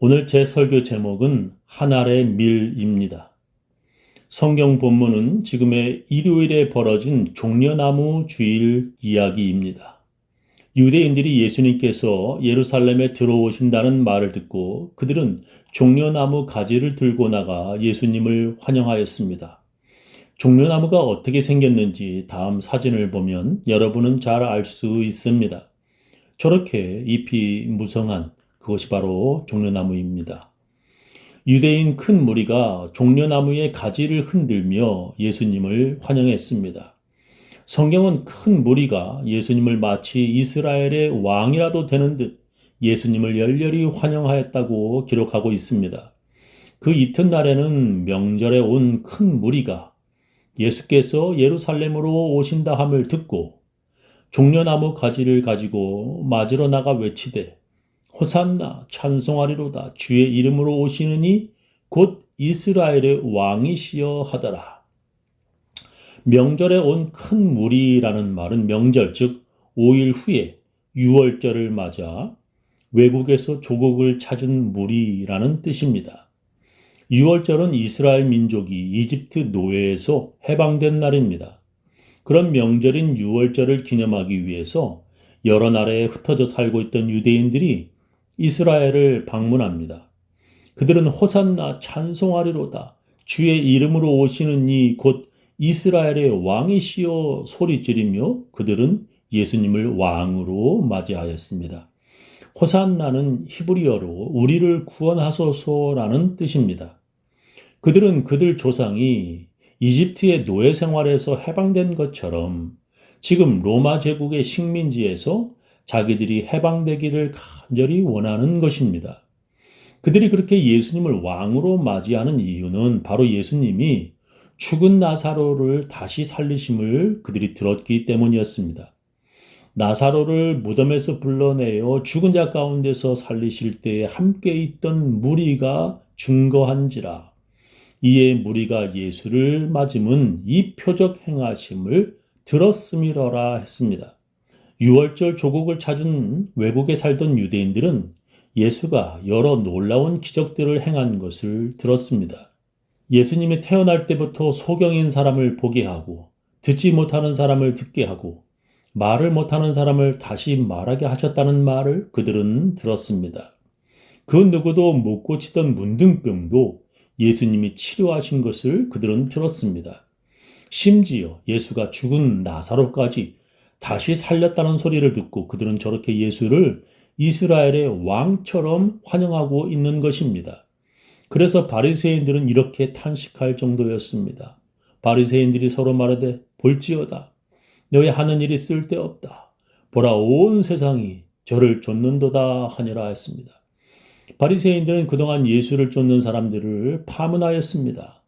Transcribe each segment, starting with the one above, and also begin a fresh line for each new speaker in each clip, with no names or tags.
오늘 제 설교 제목은 한 알의 밀입니다. 성경 본문은 지금의 일요일에 벌어진 종려나무 주일 이야기입니다. 유대인들이 예수님께서 예루살렘에 들어오신다는 말을 듣고 그들은 종려나무 가지를 들고 나가 예수님을 환영하였습니다. 종려나무가 어떻게 생겼는지 다음 사진을 보면 여러분은 잘 알 수 있습니다. 저렇게 잎이 무성한 그것이 바로 종려나무입니다. 유대인 큰 무리가 종려나무의 가지를 흔들며 예수님을 환영했습니다. 성경은 큰 무리가 예수님을 마치 이스라엘의 왕이라도 되는 듯 예수님을 열렬히 환영하였다고 기록하고 있습니다. 그 이튿날에는 명절에 온 큰 무리가 예수께서 예루살렘으로 오신다 함을 듣고 종려나무 가지를 가지고 맞으러 나가 외치되 호산나 찬송하리로다 주의 이름으로 오시느니 곧 이스라엘의 왕이시여 하더라. 명절에 온 큰 무리라는 말은 명절 즉 5일 후에 유월절을 맞아 외국에서 조국을 찾은 무리라는 뜻입니다. 유월절은 이스라엘 민족이 이집트 노예에서 해방된 날입니다. 그런 명절인 유월절을 기념하기 위해서 여러 나라에 흩어져 살고 있던 유대인들이 이스라엘을 방문합니다. 그들은 호산나 찬송하리로다 주의 이름으로 오시는 이 곧 이스라엘의 왕이시여 소리지르며 그들은 예수님을 왕으로 맞이하였습니다. 호산나는 히브리어로 우리를 구원하소서라는 뜻입니다. 그들은 그들 조상이 이집트의 노예 생활에서 해방된 것처럼 지금 로마 제국의 식민지에서 자기들이 해방되기를 간절히 원하는 것입니다. 그들이 그렇게 예수님을 왕으로 맞이하는 이유는 바로 예수님이 죽은 나사로를 다시 살리심을 그들이 들었기 때문이었습니다. 나사로를 무덤에서 불러내어 죽은 자 가운데서 살리실 때에 함께 있던 무리가 증거한지라. 이에 무리가 예수를 맞음은 이 표적 행하심을 들었음이러라 했습니다. 유월절 조국을 찾은 외국에 살던 유대인들은 예수가 여러 놀라운 기적들을 행한 것을 들었습니다. 예수님이 태어날 때부터 소경인 사람을 보게 하고 듣지 못하는 사람을 듣게 하고 말을 못하는 사람을 다시 말하게 하셨다는 말을 그들은 들었습니다. 그 누구도 못 고치던 문둥병도 예수님이 치료하신 것을 그들은 들었습니다. 심지어 예수가 죽은 나사로까지 다시 살렸다는 소리를 듣고 그들은 저렇게 예수를 이스라엘의 왕처럼 환영하고 있는 것입니다. 그래서 바리새인들은 이렇게 탄식할 정도였습니다. 바리새인들이 서로 말하되 볼지어다 너희 하는 일이 쓸데없다. 보라 온 세상이 저를 쫓는도다 하니라 했습니다. 바리새인들은 그동안 예수를 쫓는 사람들을 파문하였습니다.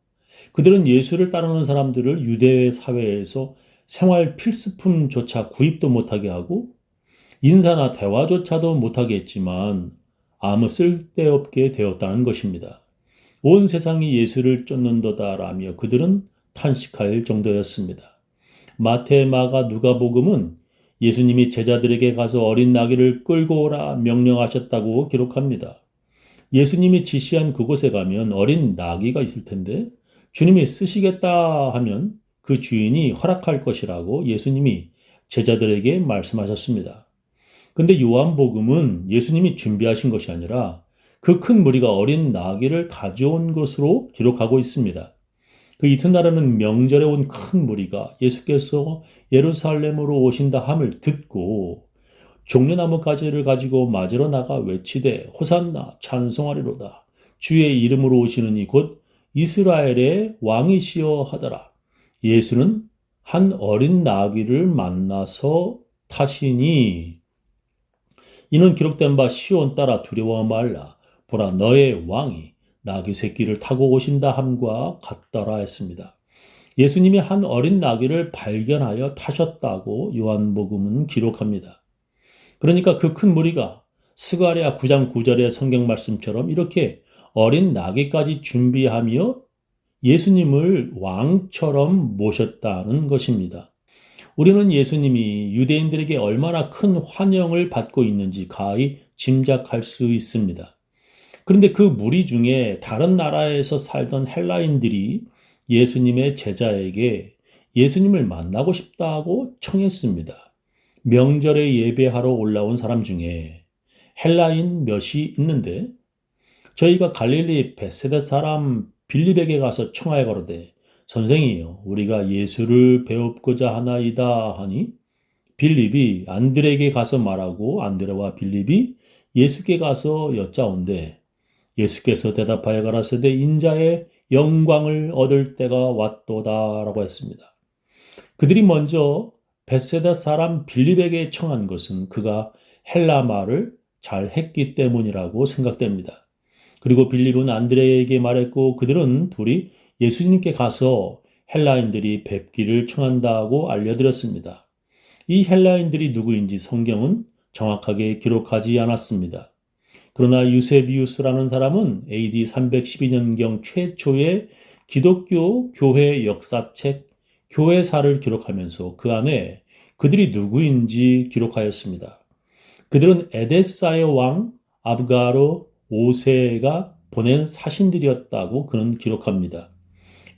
그들은 예수를 따르는 사람들을 유대 사회에서 생활 필수품조차 구입도 못하게 하고 인사나 대화조차도 못하게 했지만 아무 쓸데없게 되었다는 것입니다. 온 세상이 예수를 쫓는도다라며 그들은 탄식할 정도였습니다. 마태, 마가, 누가복음은 예수님이 제자들에게 가서 어린 나귀를 끌고 오라 명령하셨다고 기록합니다. 예수님이 지시한 그곳에 가면 어린 나귀가 있을 텐데 주님이 쓰시겠다 하면 그 주인이 허락할 것이라고 예수님이 제자들에게 말씀하셨습니다. 근데 요한복음은 예수님이 준비하신 것이 아니라 그 큰 무리가 어린 나귀를 가져온 것으로 기록하고 있습니다. 그 이튿날에는 명절에 온 큰 무리가 예수께서 예루살렘으로 오신다 함을 듣고 종려나무 가지를 가지고 맞으러 나가 외치되 호산나 찬송하리로다 주의 이름으로 오시는 이 곧 이스라엘의 왕이시여 하더라. 예수는 한 어린 나귀를 만나서 타시니 이는 기록된 바 시온 따라 두려워 말라 보라 너의 왕이 나귀 새끼를 타고 오신다 함과 같더라 했습니다. 예수님이 한 어린 나귀를 발견하여 타셨다고 요한복음은 기록합니다. 그러니까 그 큰 무리가 스가랴 9장 9절의 성경 말씀처럼 이렇게 어린 나귀까지 준비하며 예수님을 왕처럼 모셨다는 것입니다. 우리는 예수님이 유대인들에게 얼마나 큰 환영을 받고 있는지 가히 짐작할 수 있습니다. 그런데 그 무리 중에 다른 나라에서 살던 헬라인들이 예수님의 제자에게 예수님을 만나고 싶다고 청했습니다. 명절에 예배하러 올라온 사람 중에 헬라인 몇이 있는데 저희가 갈릴리 벳세다 사람 빌립에게 가서 청하여 가로되 선생이여 우리가 예수를 배웁고자 하나이다 하니 빌립이 안드레에게 가서 말하고 안드레와 빌립이 예수께 가서 여짜온대 예수께서 대답하여 가라사대 인자의 영광을 얻을 때가 왔도다라고 했습니다. 그들이 먼저 벳세다 사람 빌립에게 청한 것은 그가 헬라 말을 잘 했기 때문이라고 생각됩니다. 그리고 빌립은 안드레에게 말했고 그들은 둘이 예수님께 가서 헬라인들이 뵙기를 청한다고 알려드렸습니다. 이 헬라인들이 누구인지 성경은 정확하게 기록하지 않았습니다. 그러나 유세비우스라는 사람은 AD 312년경 최초의 기독교 교회 역사책 교회사를 기록하면서 그 안에 그들이 누구인지 기록하였습니다. 그들은 에데사의 왕 아브가로 5세가 보낸 사신들이었다고 그는 기록합니다.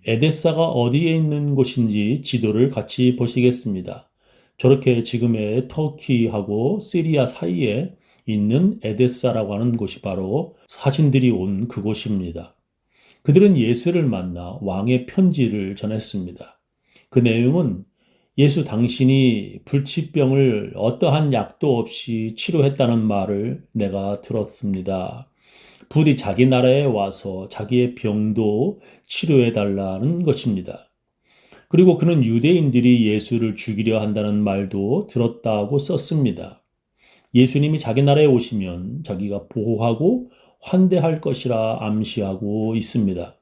에데사가 어디에 있는 곳인지 지도를 같이 보시겠습니다. 저렇게 지금의 터키하고 시리아 사이에 있는 에데사라고 하는 곳이 바로 사신들이 온 그곳입니다. 그들은 예수를 만나 왕의 편지를 전했습니다. 그 내용은 예수 당신이 불치병을 어떠한 약도 없이 치료했다는 말을 내가 들었습니다. 부디 자기 나라에 와서 자기의 병도 치료해달라는 것입니다. 그리고 그는 유대인들이 예수를 죽이려 한다는 말도 들었다고 썼습니다. 예수님이 자기 나라에 오시면 자기가 보호하고 환대할 것이라 암시하고 있습니다.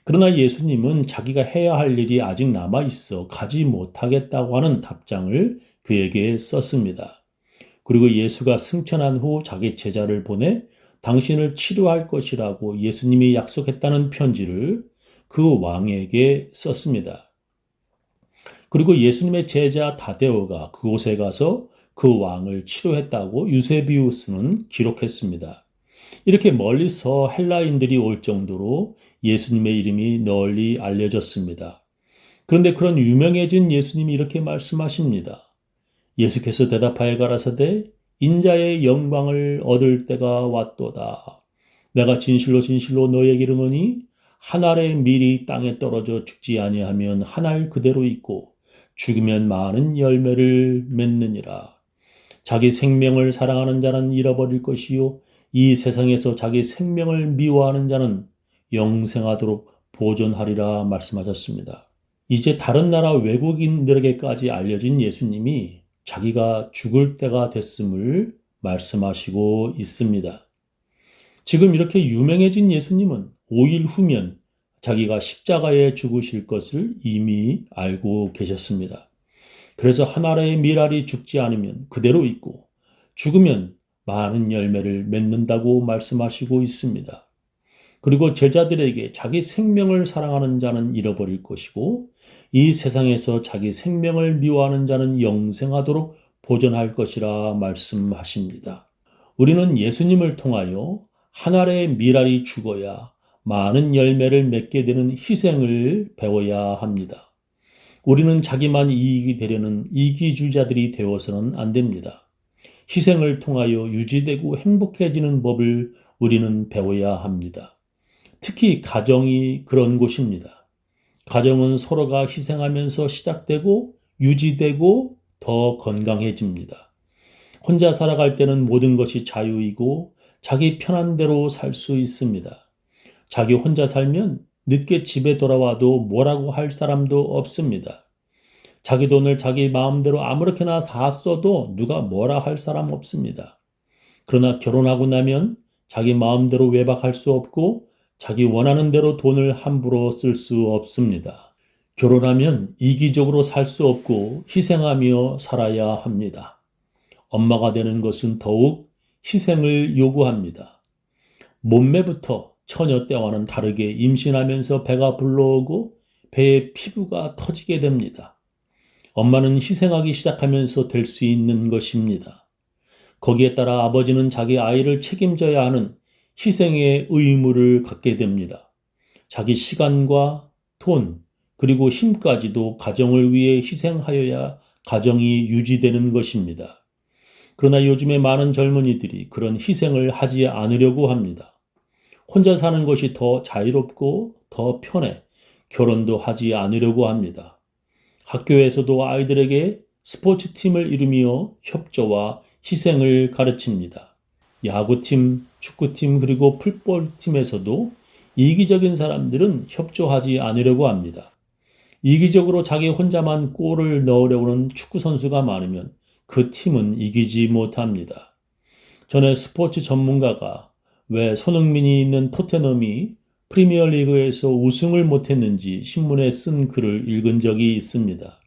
그러나 예수님은 자기가 해야 할 일이 아직 남아 있어 가지 못하겠다고 하는 답장을 그에게 썼습니다. 그리고 예수가 승천한 후 자기 제자를 보내 당신을 치료할 것이라고 예수님이 약속했다는 편지를 그 왕에게 썼습니다. 그리고 예수님의 제자 다데오가 그곳에 가서 그 왕을 치료했다고 유세비우스는 기록했습니다. 이렇게 멀리서 헬라인들이 올 정도로 예수님의 이름이 널리 알려졌습니다. 그런데 그런 유명해진 예수님이 이렇게 말씀하십니다. 예수께서 대답하여 가라사대 인자의 영광을 얻을 때가 왔도다. 내가 진실로 진실로 너에게 이르노니 한 알의 밀이 땅에 떨어져 죽지 아니하면 한 알 그대로 있고 죽으면 많은 열매를 맺느니라. 자기 생명을 사랑하는 자는 잃어버릴 것이요 이 세상에서 자기 생명을 미워하는 자는 영생하도록 보존하리라 말씀하셨습니다. 이제 다른 나라 외국인들에게까지 알려진 예수님이 자기가 죽을 때가 됐음을 말씀하시고 있습니다. 지금 이렇게 유명해진 예수님은 5일 후면 자기가 십자가에 죽으실 것을 이미 알고 계셨습니다. 그래서 한 알의 밀알이 죽지 않으면 그대로 있고 죽으면 많은 열매를 맺는다고 말씀하시고 있습니다. 그리고 제자들에게 자기 생명을 사랑하는 자는 잃어버릴 것이고 이 세상에서 자기 생명을 미워하는 자는 영생하도록 보존할 것이라 말씀하십니다. 우리는 예수님을 통하여 한 알의 밀알이 죽어야 많은 열매를 맺게 되는 희생을 배워야 합니다. 우리는 자기만 이익이 되려는 이기주의자들이 되어서는 안 됩니다. 희생을 통하여 유지되고 행복해지는 법을 우리는 배워야 합니다. 특히 가정이 그런 곳입니다. 가정은 서로가 희생하면서 시작되고 유지되고 더 건강해집니다. 혼자 살아갈 때는 모든 것이 자유이고 자기 편한 대로 살 수 있습니다. 자기 혼자 살면 늦게 집에 돌아와도 뭐라고 할 사람도 없습니다. 자기 돈을 자기 마음대로 아무렇게나 다 써도 누가 뭐라 할 사람 없습니다. 그러나 결혼하고 나면 자기 마음대로 외박할 수 없고 자기 원하는 대로 돈을 함부로 쓸 수 없습니다. 결혼하면 이기적으로 살 수 없고 희생하며 살아야 합니다. 엄마가 되는 것은 더욱 희생을 요구합니다. 몸매부터 처녀 때와는 다르게 임신하면서 배가 불러오고 배에 피부가 터지게 됩니다. 엄마는 희생하기 시작하면서 될 수 있는 것입니다. 거기에 따라 아버지는 자기 아이를 책임져야 하는 희생의 의무를 갖게 됩니다. 자기 시간과 돈, 그리고 힘까지도 가정을 위해 희생하여야 가정이 유지되는 것입니다. 그러나 요즘에 많은 젊은이들이 그런 희생을 하지 않으려고 합니다. 혼자 사는 것이 더 자유롭고 더 편해 결혼도 하지 않으려고 합니다. 학교에서도 아이들에게 스포츠팀을 이루며 협조와 희생을 가르칩니다. 야구팀, 축구팀, 그리고 풋볼팀에서도 이기적인 사람들은 협조하지 않으려고 합니다. 이기적으로 자기 혼자만 골을 넣으려고 하는 축구 선수가 많으면 그 팀은 이기지 못합니다. 전에 스포츠 전문가가 왜 손흥민이 있는 토트넘이 프리미어리그에서 우승을 못했는지 신문에 쓴 글을 읽은 적이 있습니다.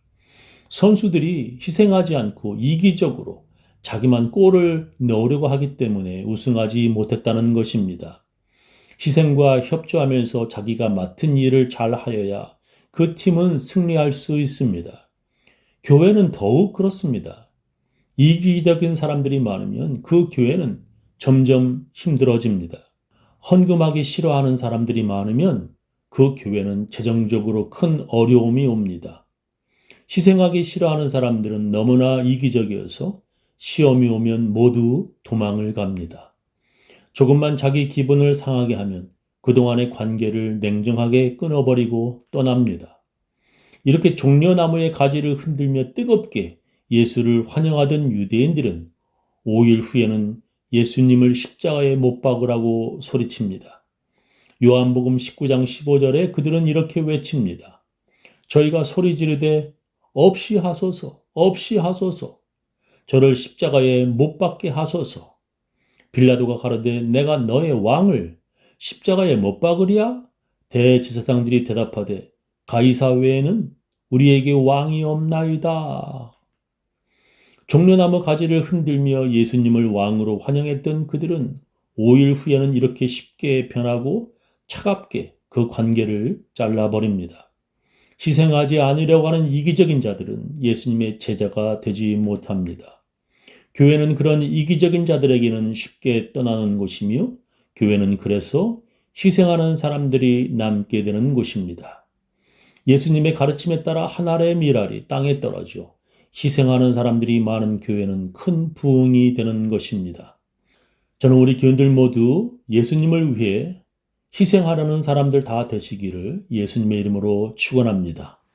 선수들이 희생하지 않고 이기적으로 자기만 골을 넣으려고 하기 때문에 우승하지 못했다는 것입니다. 희생과 협조하면서 자기가 맡은 일을 잘 하여야 그 팀은 승리할 수 있습니다. 교회는 더욱 그렇습니다. 이기적인 사람들이 많으면 그 교회는 점점 힘들어집니다. 헌금하기 싫어하는 사람들이 많으면 그 교회는 재정적으로 큰 어려움이 옵니다. 희생하기 싫어하는 사람들은 너무나 이기적이어서 시험이 오면 모두 도망을 갑니다. 조금만 자기 기분을 상하게 하면 그동안의 관계를 냉정하게 끊어버리고 떠납니다. 이렇게 종려나무의 가지를 흔들며 뜨겁게 예수를 환영하던 유대인들은 5일 후에는 예수님을 십자가에 못 박으라고 소리칩니다. 요한복음 19장 15절에 그들은 이렇게 외칩니다. 저희가 소리 지르되 없이 하소서, 없이 하소서. 저를 십자가에 못 박게 하소서. 빌라도가 가로되 내가 너의 왕을 십자가에 못 박으랴? 대제사장들이 대답하되 가이사 외에는 우리에게 왕이 없나이다. 종려나무 가지를 흔들며 예수님을 왕으로 환영했던 그들은 5일 후에는 이렇게 쉽게 변하고 차갑게 그 관계를 잘라버립니다. 희생하지 않으려고 하는 이기적인 자들은 예수님의 제자가 되지 못합니다. 교회는 그런 이기적인 자들에게는 쉽게 떠나는 곳이며 교회는 그래서 희생하는 사람들이 남게 되는 곳입니다. 예수님의 가르침에 따라 한 알의 밀알이 땅에 떨어져 희생하는 사람들이 많은 교회는 큰 부흥이 되는 것입니다. 저는 우리 교인들 모두 예수님을 위해 희생하려는 사람들 다 되시기를 예수님의 이름으로 축원합니다.